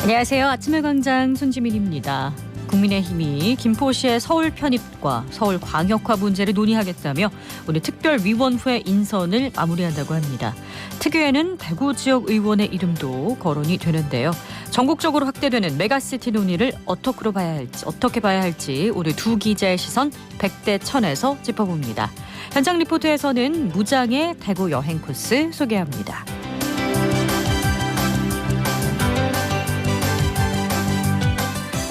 안녕하세요. 아침의 광장 손지민입니다. 국민의힘이 김포시의 서울 편입과 서울 광역화 문제를 논의하겠다며 오늘 특별위원회 인선을 마무리한다고 합니다. 특위에는 대구 지역 의원의 이름도 거론이 되는데요. 전국적으로 확대되는 메가시티 논의를 어떻게 봐야 할지 오늘 두 기자의 시선 100대 1000에서 짚어봅니다. 현장 리포트에서는 무장의 대구 여행 코스 소개합니다.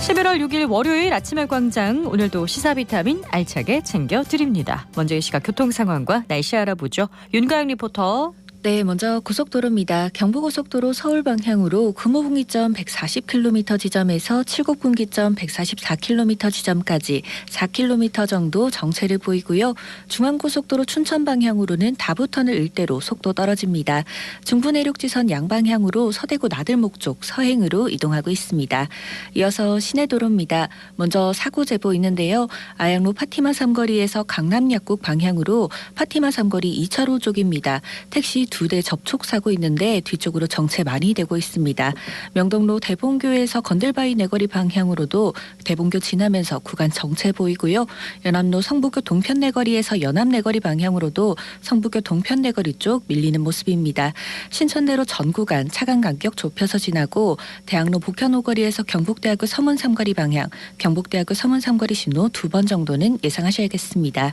11월 6일 월요일 아침의 광장, 오늘도 시사 비타민 알차게 챙겨드립니다. 먼저 이 시각 교통 상황과 날씨 알아보죠. 윤가영 리포터. 네, 먼저 고속도로입니다. 경부고속도로 서울 방향으로 금호분기점 140km 지점에서 칠곡분기점 144km 지점까지 4km 정도 정체를 보이고요. 중앙고속도로 춘천 방향으로는 다부터널 일대로 속도 떨어집니다. 중부내륙지선 양방향으로 서대구 나들목 쪽 서행으로 이동하고 있습니다. 이어서 시내도로입니다. 먼저 사고 제보 있는데요. 아양로 파티마 삼거리에서 강남약국 방향으로 파티마 삼거리 2차로 쪽입니다. 택시 2대 접촉 사고 있는데 뒤쪽으로 정체 많이 되고 있습니다. 명동로 대봉교에서 건들바위 내거리 방향으로도 대봉교 지나면서 구간 정체 보이고요. 연암로 성북교 동편 내거리에서 연암 내거리 방향으로도 성북교 동편 내거리 쪽 밀리는 모습입니다. 신천대로 전 구간 차간 간격 좁혀서 지나고 대학로 북현 오거리에서 경북대학교 서문 삼거리 방향, 경북대학교 서문 삼거리 신호 2번 정도는 예상하셔야겠습니다.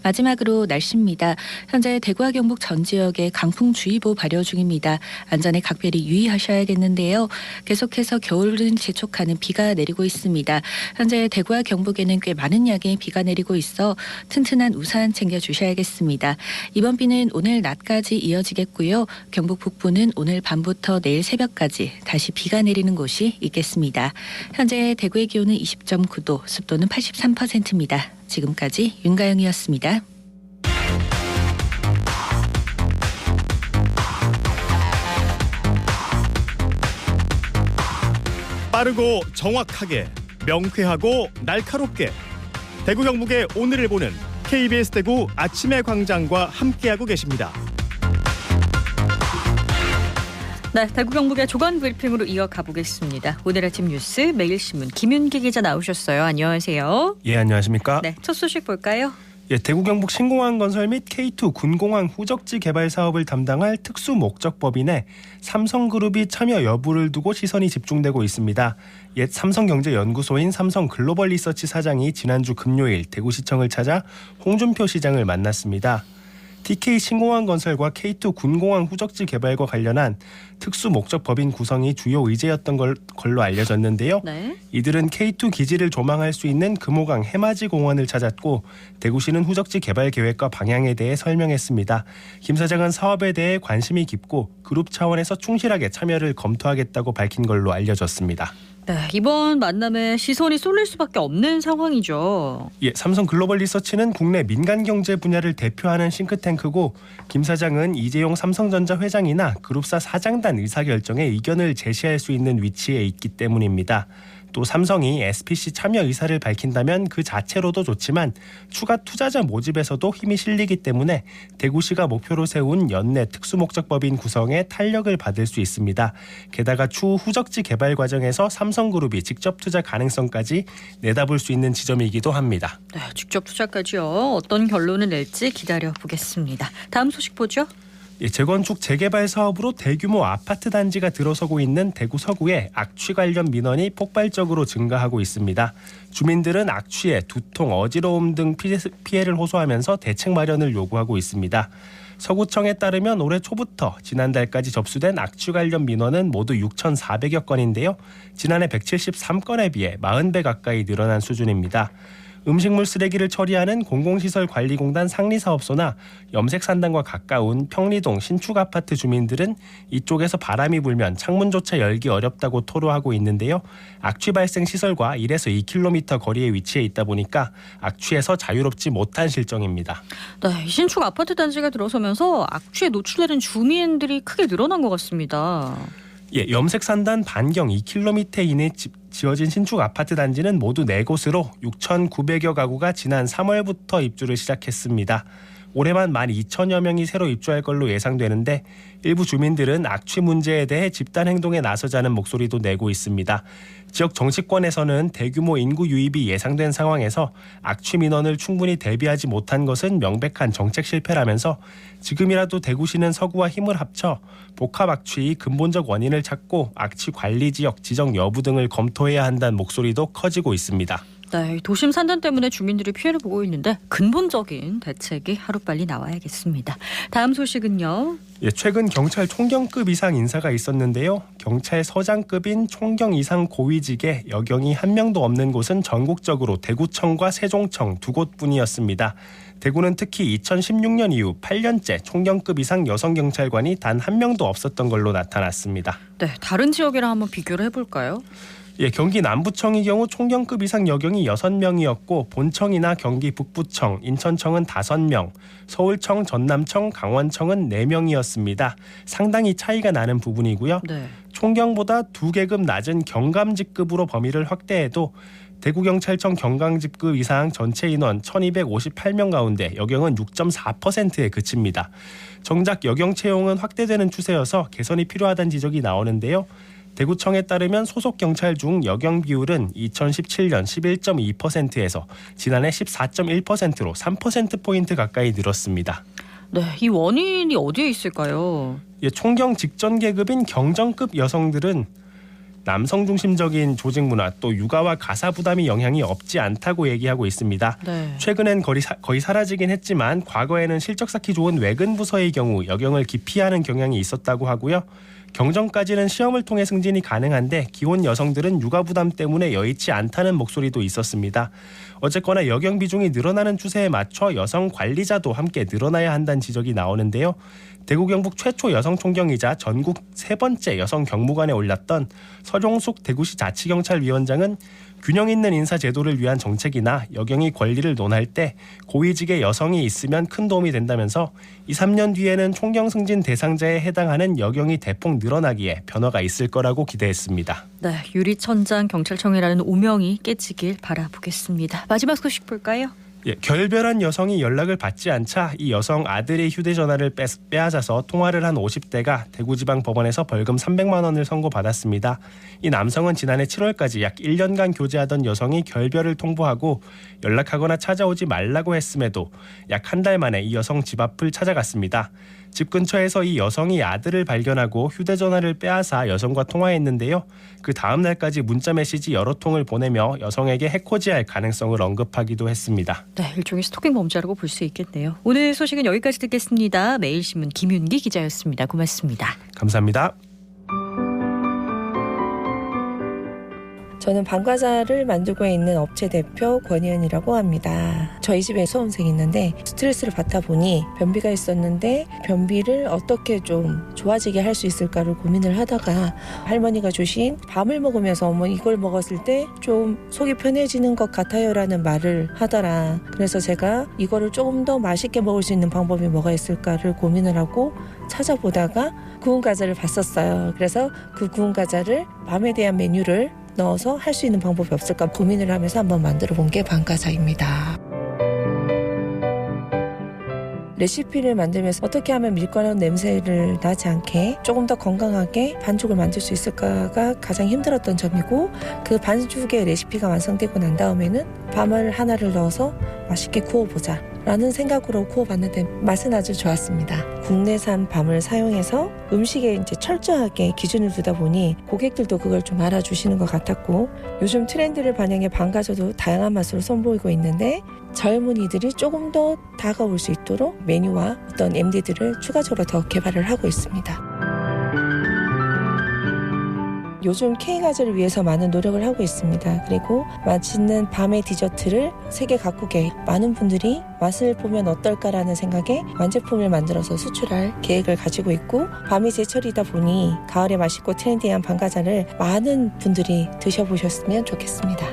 마지막으로 날씨입니다. 현재 대구와 경북 전 지역에 강풍주의보 발효 중입니다. 안전에 각별히 유의하셔야겠는데요. 계속해서 겨울을 재촉하는 비가 내리고 있습니다. 현재 대구와 경북에는 꽤 많은 양의 비가 내리고 있어 튼튼한 우산 챙겨주셔야겠습니다. 이번 비는 오늘 낮까지 이어지겠고요. 경북 북부는 오늘 밤부터 내일 새벽까지 다시 비가 내리는 곳이 있겠습니다. 현재 대구의 기온은 20.9도, 습도는 83%입니다. 지금까지 윤가영이었습니다. 빠르고 정확하게, 명쾌하고 날카롭게 대구 경북의 오늘을 보는 KBS 대구 아침의 광장과 함께하고 계십니다. 네, 대구 경북의 조간 브리핑으로 이어가 보겠습니다. 오늘 아침 뉴스 매일신문 김윤기 기자 나오셨어요. 안녕하세요. 예, 안녕하십니까? 네, 첫 소식 볼까요? 예, 대구 경북 신공항 건설 및 K2 군공항 후적지 개발 사업을 담당할 특수목적법인에 삼성그룹이 참여 여부를 두고 시선이 집중되고 있습니다. 옛 삼성경제연구소인 삼성글로벌리서치 사장이 지난주 금요일 대구시청을 찾아 홍준표 시장을 만났습니다. TK 신공항 건설과 K2 군공항 후적지 개발과 관련한 특수목적법인 구성이 주요 의제였던 걸로 알려졌는데요. 네. 이들은 K2 기지를 조망할 수 있는 금호강 해맞이 공원을 찾았고 대구시는 후적지 개발 계획과 방향에 대해 설명했습니다. 김 사장은 사업에 대해 관심이 깊고 그룹 차원에서 충실하게 참여를 검토하겠다고 밝힌 걸로 알려졌습니다. 네, 이번 만남에 시선이 쏠릴 수밖에 없는 상황이죠. 예, 삼성글로벌리서치는 국내 민간경제 분야를 대표하는 싱크탱크고 김 사장은 이재용 삼성전자 회장이나 그룹사 사장단 의사결정에 의견을 제시할 수 있는 위치에 있기 때문입니다. 또 삼성이 SPC 참여 의사를 밝힌다면 그 자체로도 좋지만 추가 투자자 모집에서도 힘이 실리기 때문에 대구시가 목표로 세운 연내 특수목적법인 구성에 탄력을 받을 수 있습니다. 게다가 추후 후적지 개발 과정에서 삼성그룹이 직접 투자 가능성까지 내다볼 수 있는 지점이기도 합니다. 네, 직접 투자까지요. 어떤 결론을 낼지 기다려보겠습니다. 다음 소식 보죠. 재건축 재개발 사업으로 대규모 아파트 단지가 들어서고 있는 대구 서구에 악취 관련 민원이 폭발적으로 증가하고 있습니다. 주민들은 악취에 두통, 어지러움 등 피해를 호소하면서 대책 마련을 요구하고 있습니다. 서구청에 따르면 올해 초부터 지난달까지 접수된 악취 관련 민원은 모두 6,400여 건인데요. 지난해 173건에 비해 40배 가까이 늘어난 수준입니다. 음식물 쓰레기를 처리하는 공공시설관리공단 상리사업소나 염색산단과 가까운 평리동 신축아파트 주민들은 이쪽에서 바람이 불면 창문조차 열기 어렵다고 토로하고 있는데요. 악취 발생 시설과 1에서 2km 거리에 위치해 있다 보니까 악취에서 자유롭지 못한 실정입니다. 네, 신축 아파트 단지가 들어서면서 악취에 노출되는 주민들이 크게 늘어난 것 같습니다. 예, 염색산단 반경 2km 이내에 지어진 신축 아파트 단지는 모두 4곳으로 6,900여 가구가 지난 3월부터 입주를 시작했습니다. 올해만 12,000여 명이 새로 입주할 걸로 예상되는데 일부 주민들은 악취 문제에 대해 집단 행동에 나서자는 목소리도 내고 있습니다. 지역 정치권에서는 대규모 인구 유입이 예상된 상황에서 악취 민원을 충분히 대비하지 못한 것은 명백한 정책 실패라면서 지금이라도 대구시는 서구와 힘을 합쳐 복합 악취의 근본적 원인을 찾고 악취 관리 지역 지정 여부 등을 검토해야 한다는 목소리도 커지고 있습니다. 네, 도심 산단 때문에 주민들이 피해를 보고 있는데 근본적인 대책이 하루빨리 나와야겠습니다. 다음 소식은요. 최근 경찰 총경급 이상 인사가 있었는데요. 경찰서장급인 총경 이상 고위직에 여경이 한 명도 없는 곳은 전국적으로 대구청과 세종청 두 곳뿐이었습니다. 대구는 특히 2016년 이후 8년째 총경급 이상 여성 경찰관이 단 한 명도 없었던 걸로 나타났습니다. 네, 다른 지역이랑 한번 비교를 해볼까요? 경기 남부청의 경우 총경급 이상 여경이 6명이었고 본청이나 경기 북부청, 인천청은 5명, 서울청, 전남청, 강원청은 4명이었습니다. 상당히 차이가 나는 부분이고요. 네. 총경보다 2계급 낮은 경감직급으로 범위를 확대해도 대구경찰청 경감직급 이상 전체 인원 1258명 가운데 여경은 6.4%에 그칩니다. 정작 여경 채용은 확대되는 추세여서 개선이 필요하다는 지적이 나오는데요. 대구청에 따르면 소속 경찰 중 여경 비율은 2017년 11.2%에서 지난해 14.1%로 3%포인트 가까이 늘었습니다. 네, 이 원인이 어디에 있을까요? 총경 직전 계급인 경정급 여성들은 남성 중심적인 조직 문화 또 육아와 가사 부담이 영향이 없지 않다고 얘기하고 있습니다. 네. 최근엔 거의 사라지긴 했지만 과거에는 실적 쌓기 좋은 외근 부서의 경우 여경을 기피하는 경향이 있었다고 하고요. 경정까지는 시험을 통해 승진이 가능한데 기혼 여성들은 육아 부담 때문에 여의치 않다는 목소리도 있었습니다. 어쨌거나 여경 비중이 늘어나는 추세에 맞춰 여성 관리자도 함께 늘어나야 한다는 지적이 나오는데요. 대구 경북 최초 여성 총경이자 전국 3번째 여성 경무관에 올랐던 서종숙 대구시 자치경찰위원장은 균형 있는 인사 제도를 위한 정책이나 여경이 권리를 논할 때 고위직의 여성이 있으면 큰 도움이 된다면서 2, 3년 뒤에는 총경 승진 대상자에 해당하는 여경이 대폭 늘어나기에 변화가 있을 거라고 기대했습니다. 네, 유리천장 경찰청이라는 오명이 깨지길 바라보겠습니다. 마지막 소식 볼까요? 결별한 여성이 연락을 받지 않자 이 여성 아들의 휴대전화를 빼앗아서 통화를 한 50대가 대구지방법원에서 벌금 300만 원을 선고받았습니다. 이 남성은 지난해 7월까지 약 1년간 교제하던 여성이 결별을 통보하고 연락하거나 찾아오지 말라고 했음에도 약 한 달 만에 이 여성 집 앞을 찾아갔습니다. 집 근처에서 이 여성이 아들을 발견하고 휴대전화를 빼앗아 여성과 통화했는데요. 그 다음 날까지 문자메시지 여러 통을 보내며 여성에게 해코지할 가능성을 언급하기도 했습니다. 네, 일종의 스토킹 범죄라고 볼 수 있겠네요. 오늘 소식은 여기까지 듣겠습니다. 매일신문 김윤기 기자였습니다. 고맙습니다. 감사합니다. 저는 방과자를 만들고 있는 업체 대표 권희연이라고 합니다. 저희 집에 수험생이 있는데 스트레스를 받다 보니 변비가 있었는데 변비를 어떻게 좀 좋아지게 할 수 있을까를 고민을 하다가 할머니가 주신 밤을 먹으면서 어머 이걸 먹었을 때 좀 속이 편해지는 것 같아요 라는 말을 하더라. 그래서 제가 이거를 조금 더 맛있게 먹을 수 있는 방법이 뭐가 있을까를 고민을 하고 찾아보다가 구운 과자를 봤었어요. 그래서 그 구운 과자를 밤에 대한 메뉴를 넣어서 할 수 있는 방법이 없을까 고민을 하면서 한번 만들어 본 게 방과자입니다. 레시피를 만들면서 어떻게 하면 밀가루 냄새를 나지 않게 조금 더 건강하게 반죽을 만들 수 있을까가 가장 힘들었던 점이고 그 반죽의 레시피가 완성되고 난 다음에는 밤을 하나를 넣어서 맛있게 구워보자 라는 생각으로 구워봤는데 맛은 아주 좋았습니다. 국내산 밤을 사용해서 음식에 이제 철저하게 기준을 두다 보니 고객들도 그걸 좀 알아주시는 것 같았고 요즘 트렌드를 반영해 밤과자도 다양한 맛으로 선보이고 있는데 젊은이들이 조금 더 다가올 수 있도록 메뉴와 어떤 MD들을 추가적으로 더 개발을 하고 있습니다. 요즘 K과자를 위해서 많은 노력을 하고 있습니다. 그리고 맛있는 밤의 디저트를 세계 각국에 많은 분들이 맛을 보면 어떨까라는 생각에 완제품을 만들어서 수출할 계획을 가지고 있고 밤이 제철이다 보니 가을에 맛있고 트렌디한 밤과자를 많은 분들이 드셔보셨으면 좋겠습니다.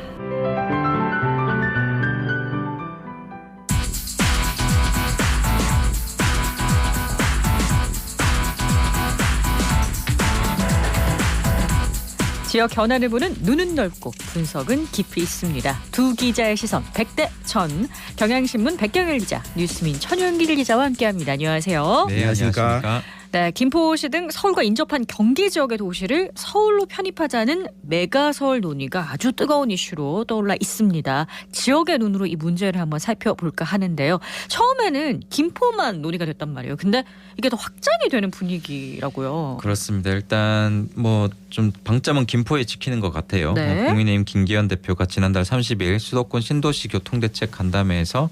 지역 현안을 보는 눈은 넓고 분석은 깊이 있습니다. 두 기자의 시선 100대 1000. 경향신문 백경일 기자, 뉴스민 천윤길 기자와 함께합니다. 안녕하세요. 네, 안녕하십니까. 네, 김포시 등 서울과 인접한 경기 지역의 도시를 서울로 편입하자는 메가서울 논의가 아주 뜨거운 이슈로 떠올라 있습니다. 지역의 눈으로 이 문제를 한번 살펴볼까 하는데요. 처음에는 김포만 논의가 됐단 말이에요. 근데 이게 더 확장이 되는 분위기라고요. 그렇습니다. 일단 뭐 좀 방점은 김포에 지키는 것 같아요. 네. 국민의힘 김기현 대표가 지난달 30일 수도권 신도시 교통대책 간담회에서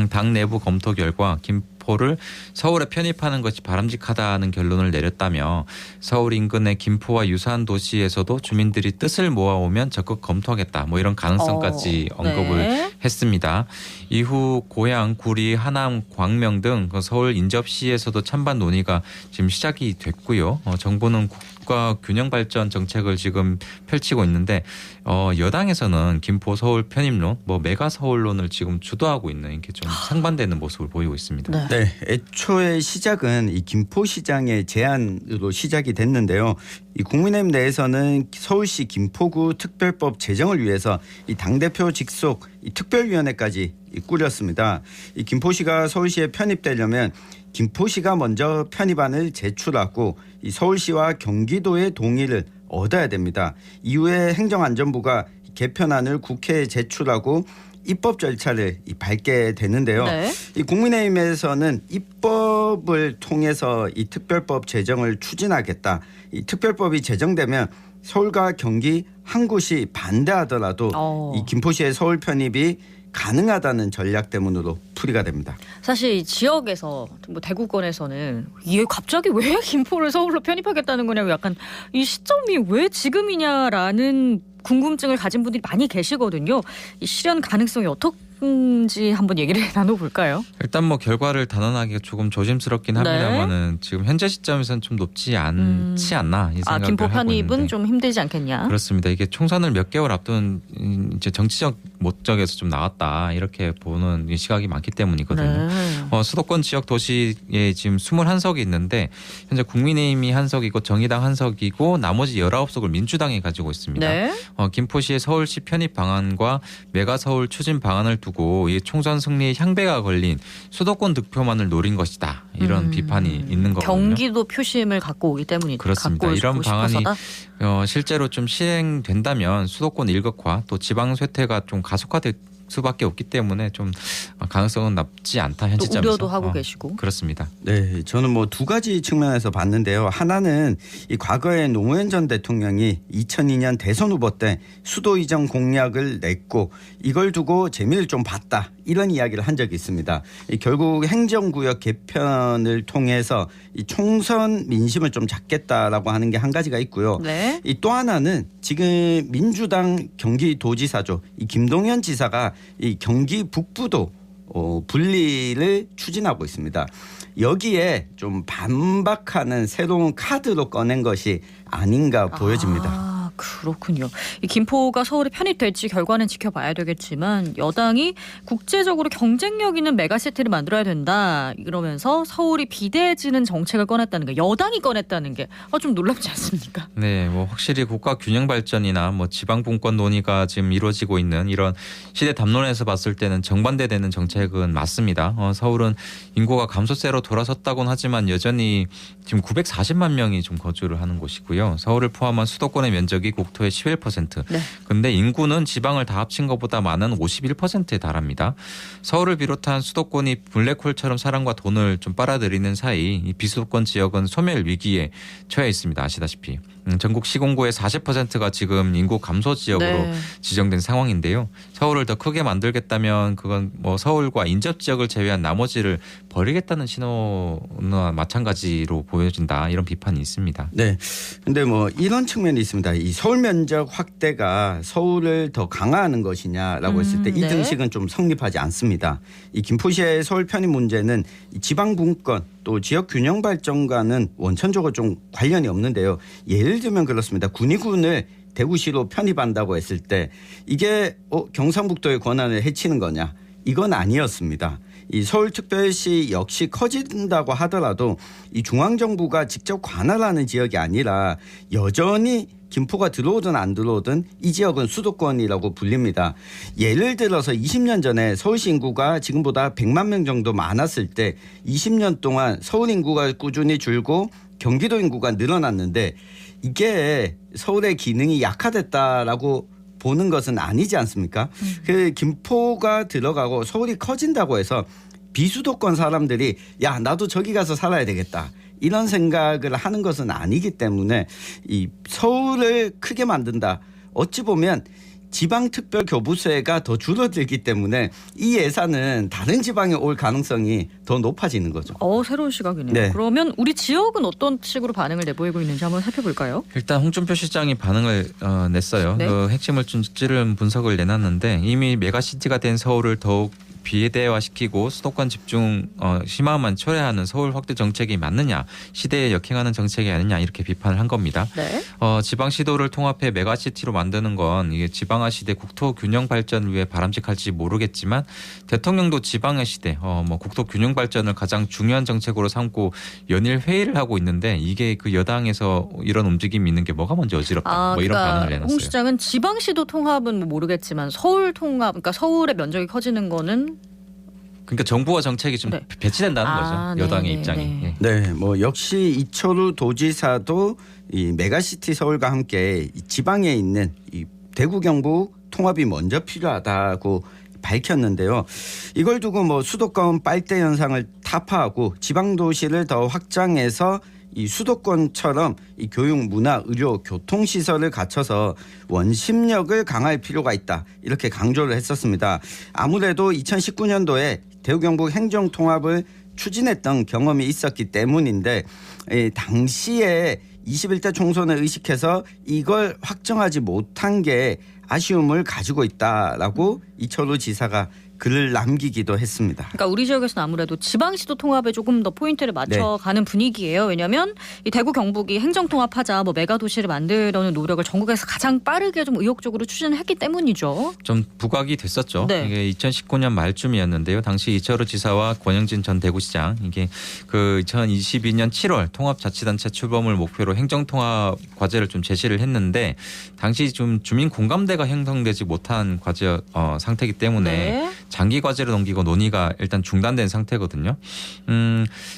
당 내부 검토 결과 김포를 서울에 편입하는 것이 바람직하다는 결론을 내렸다며 서울 인근의 김포와 유사한 도시에서도 주민들이 뜻을 모아오면 적극 검토하겠다. 뭐 이런 가능성까지 언급을 네. 했습니다. 이후 고양, 구리, 하남, 광명 등 서울 인접시에서도 찬반 논의가 지금 시작이 됐고요. 정부는 국가 균형 발전 정책을 지금 펼치고 있는데 여당에서는 김포 서울 편입론, 뭐 메가 서울론을 지금 주도하고 있는 이렇게 좀 상반되는 모습을 보이고 있습니다. 네. 네, 애초에 시작은 이 김포시장의 제안으로 시작이 됐는데요. 이 국민의힘 내에서는 서울시 김포구 특별법 제정을 위해서 이 당대표 직속 이 특별위원회까지 꾸렸습니다. 이 김포시가 서울시에 편입되려면 김포시가 먼저 편입안을 제출하고 이 서울시와 경기도의 동의를 얻어야 됩니다. 이후에 행정안전부가 개편안을 국회에 제출하고 입법 절차를 밟게 되는데요. 네. 이 국민의힘에서는 입법을 통해서 이 특별법 제정을 추진하겠다. 이 특별법이 제정되면 서울과 경기 한 곳이 반대하더라도 이 김포시의 서울 편입이 가능하다는 전략 때문으로 풀이가 됩니다. 사실 이 지역에서 뭐 대구권에서는 이게 갑자기 왜 김포를 서울로 편입하겠다는 거냐고 약간 이 시점이 왜 지금이냐라는 궁금증을 가진 분들이 많이 계시거든요. 이 실현 가능성이 어떤지 한번 얘기를 나눠볼까요? 일단 뭐 결과를 단언하기가 조금 조심스럽긴 합니다만은 지금 현재 시점에서는 좀 높지 않지 않나 이 생각을 김포 하고 편입은 있는데. 좀 힘들지 않겠냐? 그렇습니다. 이게 총선을 몇 개월 앞둔 이제 정치적 목적에서 좀 나왔다 이렇게 보는 시각이 많기 때문이거든요. 네. 수도권 지역 도시에 지금 21석이 있는데 현재 국민의힘이 한 석이고 정의당 한 석이고 나머지 19석을 민주당이 가지고 있습니다. 네. 김포시의 서울시 편입 방안과 메가 서울 추진 방안을 두고 이 총선 승리에 향배가 걸린 수도권 득표만을 노린 것이다. 이런 비판이 있는 거거든요. 경기도 표심을 갖고 오기 때문이다. 그렇습니다. 이런 방안이 실제로 좀 시행된다면 수도권 일극화 또 지방 쇠퇴가 좀 가속화될 수밖에 없기 때문에 좀 가능성은 낮지 않다 현 시점에서. 우려도 하고 계시고. 그렇습니다. 네, 저는 뭐 두 가지 측면에서 봤는데요. 하나는 이 과거에 노무현 전 대통령이 2002년 대선 후보 때 수도 이전 공약을 냈고 이걸 두고 재미를 좀 봤다. 이런 이야기를 한 적이 있습니다. 결국 행정구역 개편을 통해서 이 총선 민심을 좀 잡겠다라고 하는 게 한 가지가 있고요. 네. 이 또 하나는 지금 민주당 경기도지사죠. 이 김동연 지사가 이 경기 북부도 분리를 추진하고 있습니다. 여기에 좀 반박하는 새로운 카드로 꺼낸 것이 아닌가 보여집니다. 그렇군요. 이 김포가 서울에 편입될지 결과는 지켜봐야 되겠지만 여당이 국제적으로 경쟁력 있는 메가시티를 만들어야 된다 이러면서 서울이 비대해지는 정책을 꺼냈다는 게 여당이 꺼냈다는 게 좀 놀랍지 않습니까? 네, 뭐 확실히 국가 균형 발전이나 뭐 지방 분권 논의가 지금 이루어지고 있는 이런 시대 담론에서 봤을 때는 정반대되는 정책은 맞습니다. 서울은 인구가 감소세로 돌아섰다고는 하지만 여전히 지금 940만 명이 좀 거주를 하는 곳이고요. 서울을 포함한 수도권의 면적이 국토의 11%. 네. 근데 인구는 지방을 다 합친 것보다 많은 51%에 달합니다. 서울을 비롯한 수도권이 블랙홀처럼 사람과 돈을 좀 빨아들이는 사이 이 비수도권 지역은 소멸 위기에 처해 있습니다. 아시다시피. 전국 시군구의 40%가 지금 인구 감소 지역으로 지정된 상황인데요. 서울을 더 크게 만들겠다면 그건 뭐 서울과 인접 지역을 제외한 나머지를 버리겠다는 신호나 마찬가지로 보여진다. 이런 비판이 있습니다. 네. 근데 뭐 이런 측면이 있습니다. 이 서울 면적 확대가 서울을 더 강화하는 것이냐라고 했을 때 이 등식은 좀 성립하지 않습니다. 이 김포시의 서울 편입 문제는 지방 분권 또 지역 균형 발전과는 원천적으로 좀 관련이 없는데요. 예를 들면 그렇습니다. 군위군을 대구시로 편입한다고 했을 때 이게 경상북도의 권한을 해치는 거냐? 이건 아니었습니다. 이 서울특별시 역시 커진다고 하더라도 이 중앙정부가 직접 관할하는 지역이 아니라 여전히 김포가 들어오든 안 들어오든 이 지역은 수도권이라고 불립니다. 예를 들어서 20년 전에 서울시 인구가 지금보다 100만 명 정도 많았을 때 20년 동안 서울 인구가 꾸준히 줄고 경기도 인구가 늘어났는데 이게 서울의 기능이 약화됐다라고 보는 것은 아니지 않습니까? 그 김포가 들어가고 서울이 커진다고 해서 비수도권 사람들이 야 나도 저기 가서 살아야 되겠다. 이런 생각을 하는 것은 아니기 때문에 이 서울을 크게 만든다. 어찌 보면 지방특별교부세가 더 줄어들기 때문에 이 예산은 다른 지방에 올 가능성이 더 높아지는 거죠. 새로운 시각이네요. 네. 그러면 우리 지역은 어떤 식으로 반응을 내보이고 있는지 한번 살펴볼까요? 일단 홍준표 시장이 반응을 냈어요. 네. 그 핵심을 찌른 분석을 내놨는데 이미 메가시티가 된 서울을 더욱 비대화시키고 수도권 집중 심화만 초래하는 서울 확대 정책이 맞느냐, 시대에 역행하는 정책이 아니냐 이렇게 비판을 한 겁니다. 네. 지방시도를 통합해 메가시티로 만드는 건 이게 지방화 시대 국토 균형 발전을 위해 바람직할지 모르겠지만 대통령도 지방의 시대, 국토 균형 발전을 가장 중요한 정책으로 삼고 연일 회의를 하고 있는데 이게 그 여당에서 이런 움직임이 있는 게 뭐가 먼저 어지럽다, 이런 반응을 내놨어요. 홍 시장은 지방시도 통합은 모르겠지만 서울 통합, 그러니까 서울의 면적이 커지는 거는 그러니까 정부와 정책이 좀 네. 배치된다는 거죠. 여당의 네네, 입장이. 네. 예. 네, 역시 이철우 도지사도 이 메가시티 서울과 함께 이 지방에 있는 이 대구 경북 통합이 먼저 필요하다고 밝혔는데요. 이걸 두고 수도권 빨대 현상을 타파하고 지방 도시를 더 확장해서 이 수도권처럼 이 교육, 문화, 의료, 교통 시설을 갖춰서 원심력을 강화할 필요가 있다. 이렇게 강조를 했었습니다. 아무래도 2019년도에 대구 경북 행정 통합을 추진했던 경험이 있었기 때문인데 당시에 21대 총선을 의식해서 이걸 확정하지 못한 게 아쉬움을 가지고 있다라고 이철우 지사가 글을 남기기도 했습니다. 그러니까 우리 지역에서는 아무래도 지방시도 통합에 조금 더 포인트를 맞춰가는 분위기예요. 왜냐하면 이 대구 경북이 행정통합하자 메가도시를 만들려는 노력을 전국에서 가장 빠르게 좀 의욕적으로 추진했기 때문이죠. 좀 부각이 됐었죠. 네. 이게 2019년 말쯤이었는데요. 당시 이철우 지사와 권영진 전 대구시장 이게 그 2022년 7월 통합자치단체 출범을 목표로 행정통합 과제를 좀 제시를 했는데 당시 좀 주민 공감대가 형성되지 못한 과제 상태이기 때문에 네. 장기 과제로 넘기고 논의가 일단 중단된 상태거든요.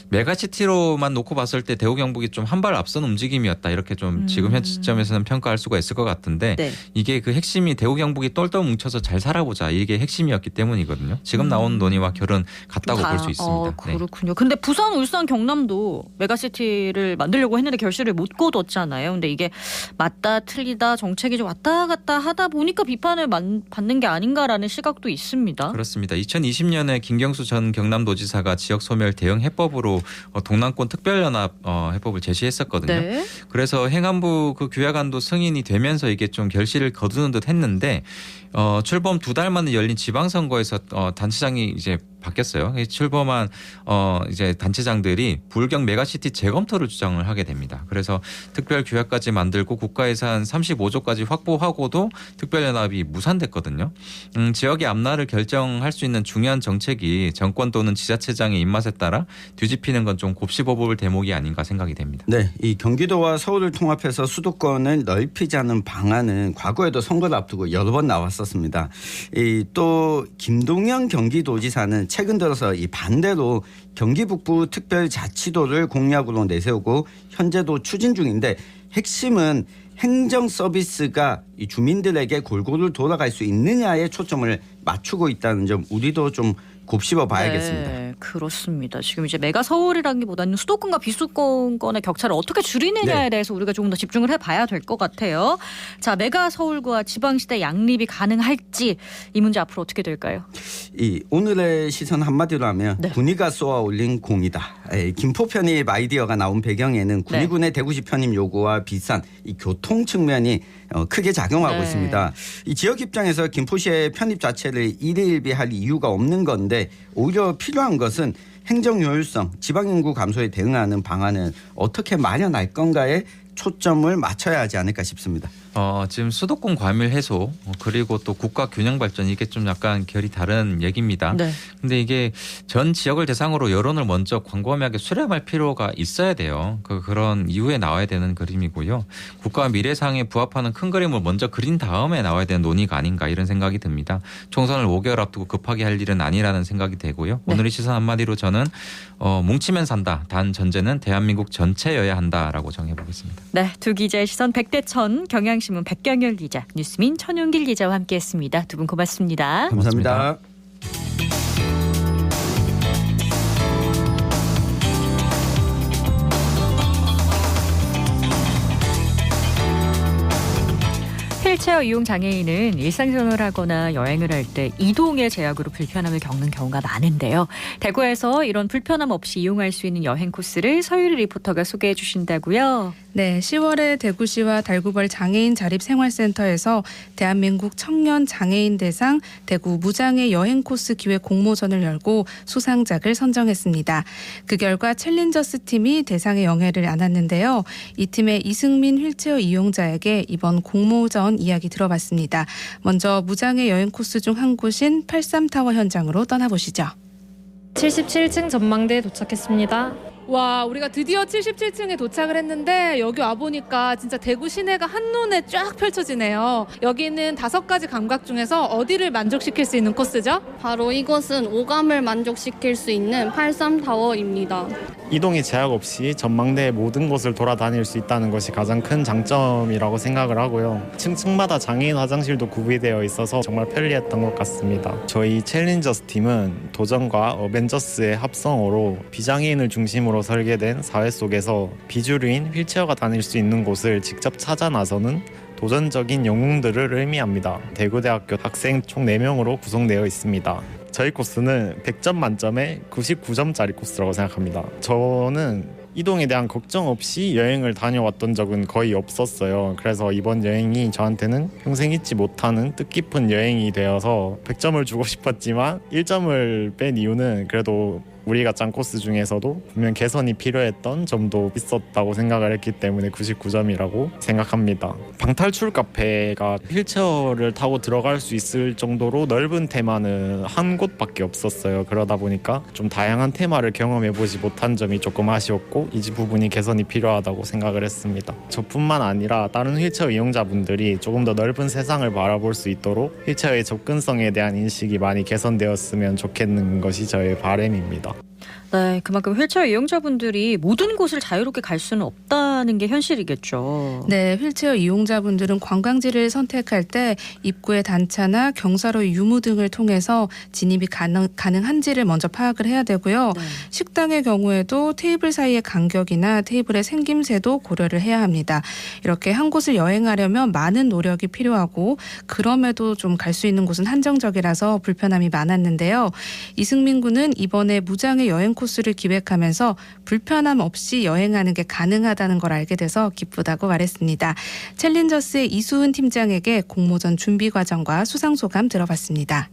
메가시티로만 놓고 봤을 때 대구 경북이 좀 한 발 앞선 움직임이었다. 이렇게 좀 지금 현 시점에서는 평가할 수가 있을 것 같은데 네. 이게 그 핵심이 대구 경북이 똘똘 뭉쳐서 잘 살아보자. 이게 핵심이었기 때문이거든요. 지금 나오는 논의와 결은 같다고 볼 수 있습니다. 네. 그렇군요. 근데 부산, 울산, 경남도 메가시티를 만들려고 했는데 결실을 못 거뒀잖아요. 근데 이게 맞다 틀리다 정책이 좀 왔다 갔다 하다 보니까 비판을 받는 게 아닌가라는 시각도 있습니다. 그렇습니다. 2020년에 김경수 전 경남도지사가 지역 소멸 대응 해법으로 동남권 특별연합 해법을 제시했었거든요. 네. 그래서 행안부 그 규약안도 승인이 되면서 이게 좀 결실을 거두는 듯 했는데 출범 2달 만에 열린 지방선거에서 단체장이 이제 바뀌었어요. 출범한 이제 단체장들이 불경 메가시티 재검토를 주장을 하게 됩니다. 그래서 특별 규약까지 만들고 국가 예산 35조까지 확보하고도 특별연합이 무산됐거든요. 지역의 앞날을 결정할 수 있는 중요한 정책이 정권 또는 지자체장의 입맛에 따라 뒤집히는 건 좀 곱씹어볼 대목이 아닌가 생각이 됩니다. 네, 이 경기도와 서울을 통합해서 수도권을 넓히자는 방안은 과거에도 선거를 앞두고 여러 번 나왔었습니다. 또 김동연 경기도지사는 최근 들어서 이 반대로 경기 북부 특별자치도를 공약으로 내세우고 현재도 추진 중인데 핵심은 행정 서비스가 이 주민들에게 골고루 돌아갈 수 있느냐에 초점을 맞추고 있다는 점 우리도 좀 곱씹어 봐야겠습니다. 네, 그렇습니다. 지금 이제 메가 서울이라기보다는 수도권과 비수도권의 격차를 어떻게 줄이느냐에 네. 대해서 우리가 조금 더 집중을 해봐야 될 것 같아요. 자, 메가 서울과 지방시대 양립이 가능할지 이 문제 앞으로 어떻게 될까요? 이 오늘의 시선 한마디로 하면 네. 군위가 쏘아 올린 공이다. 김포 편입 아이디어가 나온 배경에는 군위군의 대구시 편입 요구와 비싼 이 교통 측면이 크게 작용하고 네. 있습니다. 이 지역 입장에서 김포시의 편입 자체를 일희일비할 이유가 없는 건데 오히려 필요한 것은 행정 효율성, 지방 인구 감소에 대응하는 방안을 어떻게 마련할 건가에 초점을 맞춰야 하지 않을까 싶습니다. 지금 수도권 과밀 해소 그리고 또 국가 균형 발전 이게 좀 약간 결이 다른 얘기입니다. 네. 근데 이게 전 지역을 대상으로 여론을 먼저 광범위하게 수렴할 필요가 있어야 돼요. 그런 이후에 나와야 되는 그림이고요. 국가 미래상에 부합하는 큰 그림을 먼저 그린 다음에 나와야 되는 논의가 아닌가 이런 생각이 듭니다. 총선을 5개월 앞두고 급하게 할 일은 아니라는 생각이 되고요. 네. 오늘의 시선 한마디로 저는 뭉치면 산다. 단 전제는 대한민국 전체여야 한다라고 정해보겠습니다. 네, 두 기자의 시선 백대천 경향신문 백경열 기자, 뉴스민 천용길 기자와 함께했습니다. 두 분 고맙습니다. 감사합니다. 휠체어 이용 장애인은 일상생활을 하거나 여행을 할 때 이동의 제약으로 불편함을 겪는 경우가 많은데요. 대구에서 이런 불편함 없이 이용할 수 있는 여행 코스를 서유리 리포터가 소개해 주신다고요? 네, 10월에 대구시와 달구벌 장애인 자립생활센터에서 대한민국 청년 장애인 대상 대구 무장애 여행 코스 기획 공모전을 열고 수상작을 선정했습니다. 그 결과 챌린저스 팀이 대상에 영예를 안았는데요. 이 팀의 이승민 휠체어 이용자에게 이번 공모전 이야기 들어봤습니다. 먼저 무장애 여행 코스 중 한 곳인 83타워 현장으로 떠나보시죠. 77층 전망대에 도착했습니다. 와, 우리가 드디어 77층에 도착을 했는데 여기 와보니까 진짜 대구 시내가 한눈에 쫙 펼쳐지네요. 여기는 5가지 감각 중에서 어디를 만족시킬 수 있는 코스죠? 바로 이곳은 오감을 만족시킬 수 있는 83타워입니다. 이동의 제약 없이 전망대의 모든 곳을 돌아다닐 수 있다는 것이 가장 큰 장점이라고 생각을 하고요. 층층마다 장애인 화장실도 구비되어 있어서 정말 편리했던 것 같습니다. 저희 챌린저스 팀은 도전과 어벤져스의 합성어로 비장애인을 중심으로 설계된 사회 속에서 비주류인 휠체어가 다닐 수 있는 곳을 직접 찾아 나서는 도전적인 영웅들을 의미합니다. 대구대학교 학생 총 4명으로 구성되어 있습니다. 저희 코스는 100점 만점에 99점짜리 코스라고 생각합니다. 저는 이동에 대한 걱정 없이 여행을 다녀왔던 적은 거의 없었어요. 그래서 이번 여행이 저한테는 평생 잊지 못하는 뜻깊은 여행이 되어서 100점을 주고 싶었지만 1점을 뺀 이유는 그래도 우리가 짠 코스 중에서도 분명 개선이 필요했던 점도 있었다고 생각을 했기 때문에 99점이라고 생각합니다. 방탈출 카페가 휠체어를 타고 들어갈 수 있을 정도로 넓은 테마는 한 곳밖에 없었어요. 그러다 보니까 좀 다양한 테마를 경험해보지 못한 점이 조금 아쉬웠고 이 부분이 개선이 필요하다고 생각을 했습니다. 저뿐만 아니라 다른 휠체어 이용자분들이 조금 더 넓은 세상을 바라볼 수 있도록 휠체어의 접근성에 대한 인식이 많이 개선되었으면 좋겠는 것이 저의 바람입니다. 네, 그만큼 휠체어 이용자분들이 모든 곳을 자유롭게 갈 수는 없다는 게 현실이겠죠. 네, 휠체어 이용자분들은 관광지를 선택할 때 입구의 단차나 경사로의 유무 등을 통해서 진입이 가능한지를 먼저 파악을 해야 되고요. 네. 식당의 경우에도 테이블 사이의 간격이나 테이블의 생김새도 고려를 해야 합니다. 이렇게 한 곳을 여행하려면 많은 노력이 필요하고 그럼에도 좀 갈 수 있는 곳은 한정적이라서 불편함이 많았는데요. 이승민 군은 이번에 무장애 여행 코스를 기획하면서 불편함 없이 여행하는 게 가능하다는 걸 알게 돼서 기쁘다고 말했습니다. 챌린저스의 이수은 팀장에게 공모전 준비 과정과 수상 소감 들어봤습니다.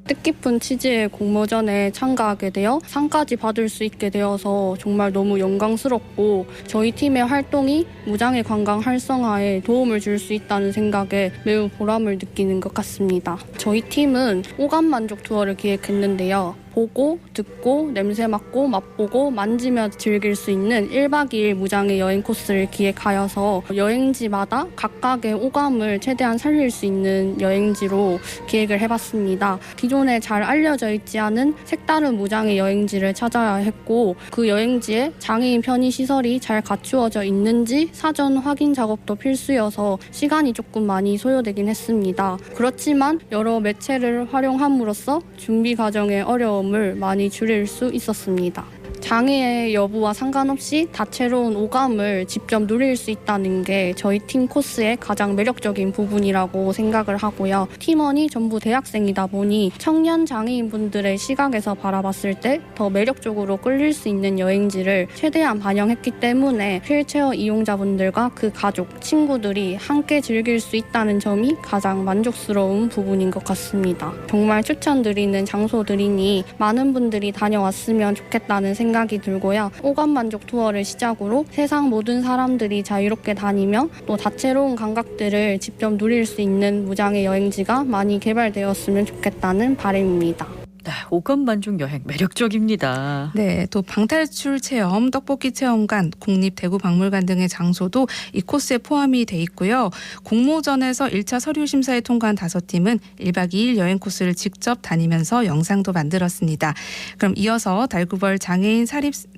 뜻깊은 취지의 공모전에 참가하게 되어 상까지 받을 수 있게 되어서 정말 너무 영광스럽고 저희 팀의 활동이 무장애 관광 활성화에 도움을 줄 수 있다는 생각에 매우 보람을 느끼는 것 같습니다. 저희 팀은 오감 만족 투어를 기획했는데요. 보고, 듣고, 냄새 맡고, 맛보고, 만지며 즐길 수 있는 1박 2일 무장애 여행 코스를 기획하여서 여행지마다 각각의 오감을 최대한 살릴 수 있는 여행지로 기획을 해봤습니다. 기존에 잘 알려져 있지 않은 색다른 무장애 여행지를 찾아야 했고 그 여행지에 장애인 편의시설이 잘 갖추어져 있는지 사전 확인 작업도 필수여서 시간이 조금 많이 소요되긴 했습니다. 그렇지만 여러 매체를 활용함으로써 준비 과정의 어려움을 많이 줄일 수 있었습니다. 장애의 여부와 상관없이 다채로운 오감을 직접 누릴 수 있다는 게 저희 팀 코스의 가장 매력적인 부분이라고 생각을 하고요. 팀원이 전부 대학생이다 보니 청년 장애인분들의 시각에서 바라봤을 때 더 매력적으로 끌릴 수 있는 여행지를 최대한 반영했기 때문에 휠체어 이용자분들과 그 가족, 친구들이 함께 즐길 수 있다는 점이 가장 만족스러운 부분인 것 같습니다. 정말 추천드리는 장소들이니 많은 분들이 다녀왔으면 좋겠다는 생각 생각이 들고요. 오감만족 투어를 시작으로 세상 모든 사람들이 자유롭게 다니며 또 다채로운 감각들을 직접 누릴 수 있는 무장의 여행지가 많이 개발되었으면 좋겠다는 바람입니다. 네, 오감만족 여행 매력적입니다. 네, 또 방탈출 체험, 떡볶이 체험관, 국립대구박물관 등의 장소도 이 코스에 포함이 돼 있고요. 공모전에서 1차 서류 심사에 통과한 5팀은 1박 2일 여행 코스를 직접 다니면서 영상도 만들었습니다. 그럼 이어서 달구벌 장애인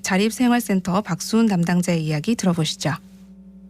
자립생활센터 박수훈 담당자의 이야기 들어보시죠.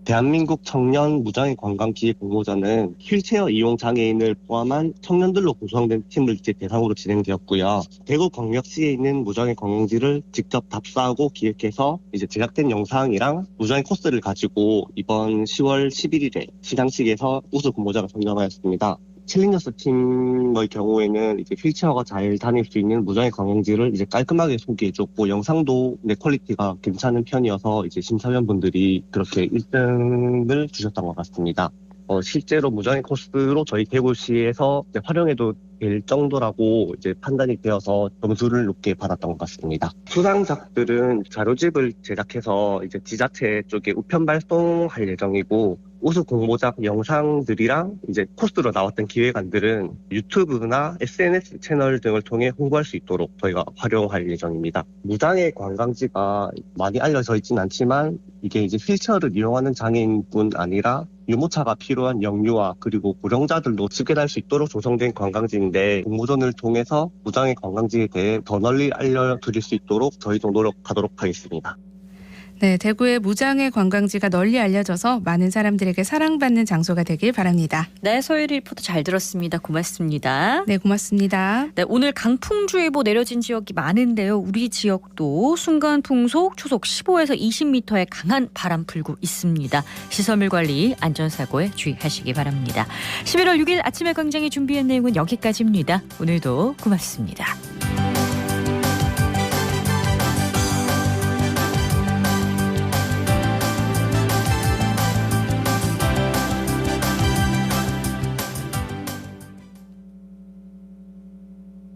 대한민국 청년 무장애 관광기획 공모전은 휠체어 이용 장애인을 포함한 청년들로 구성된 팀을 대상으로 진행되었고요. 대구광역시에 있는 무장애 관광지를 직접 답사하고 기획해서 제작된 영상이랑 무장애 코스를 가지고 이번 10월 11일에 시상식에서 우수 공모자가 선정하였습니다. 챌린저스 팀의 경우에는 휠체어가 잘 다닐 수 있는 무장애 관광지를 깔끔하게 소개해줬고 영상도 퀄리티가 괜찮은 편이어서 심사위원분들이 그렇게 1등을 주셨던 것 같습니다. 실제로 무장애 코스로 저희 대구시에서 활용해도 될 정도라고 판단이 되어서 점수를 높게 받았던 것 같습니다. 수상작들은 자료집을 제작해서 지자체 쪽에 우편 발송할 예정이고 우수 공모작 영상들이랑 코스로 나왔던 기획안들은 유튜브나 SNS 채널 등을 통해 홍보할 수 있도록 저희가 활용할 예정입니다. 무장애 관광지가 많이 알려져 있진 않지만 이게 휠체어를 이용하는 장애인뿐 아니라 유모차가 필요한 영유아 그리고 고령자들도 집결할 수 있도록 조성된 관광지인데 공모전을 통해서 무장애 관광지에 대해 더 널리 알려드릴 수 있도록 저희도 노력하도록 하겠습니다. 네, 대구의 무장애 관광지가 널리 알려져서 많은 사람들에게 사랑받는 장소가 되길 바랍니다. 네, 서유리 리포터 잘 들었습니다. 고맙습니다. 네, 고맙습니다. 네, 오늘 강풍주의보 내려진 지역이 많은데요. 우리 지역도 순간 풍속 초속 15에서 20m의 강한 바람 불고 있습니다. 시설물 관리, 안전사고에 주의하시기 바랍니다. 11월 6일 아침에 광장이 준비한 내용은 여기까지입니다. 오늘도 고맙습니다.